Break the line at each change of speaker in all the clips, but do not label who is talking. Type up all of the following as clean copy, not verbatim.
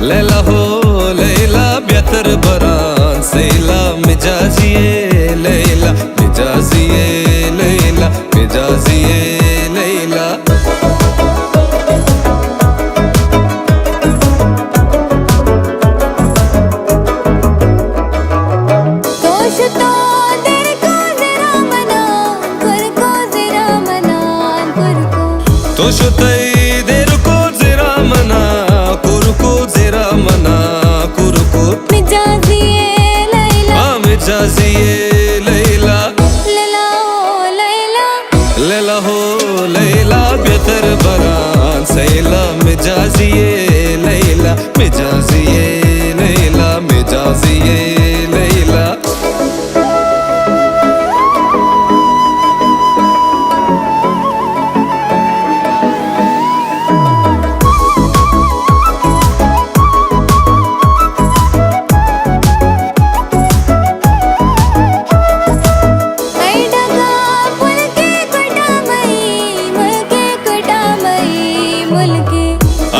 लैला हो लैला बेहतर बरान सैला मिजाजिए लैला मिजाजिए लैला मिजाजिए लैला तो शुतई देर को जरा मना कुरको जरा मना कुरको
मिजाजिए लैला
मिजाजिए लैला
लैला हो लैला
लैला हो लैला बेहतर बरान सैला मिजाजिए लैला मिजाजिए लैला मिजाजिए लैला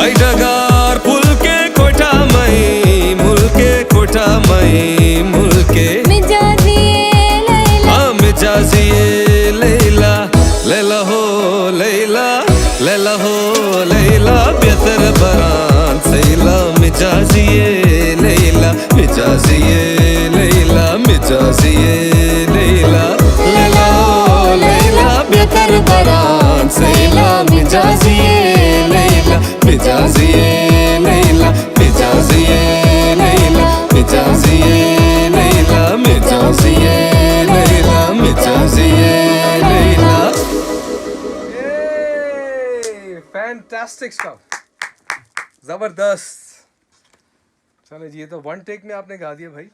आई डगार पुल के कोठा मई मुल्के कोठा मई मुल्के
मिजाजिए लैला
मिजाजिए लैला लैला हो लैला लैला हो लैला बेहतर बरान सैला मिजाजिए लैला मिजाजिए लैला मिजाजिए लैला लैला हो लैला बेहतर बरान सैला मिजाजिए लैला मिजाजिए लैला मिजाजिए लैला मिजाजिए लैला मिजाजिए लैला मिजाजिए लैला
फैंटास्टिक स्टफ, जबरदस्त। चलो जी, ये तो वन टेक में आपने गा दिया भाई।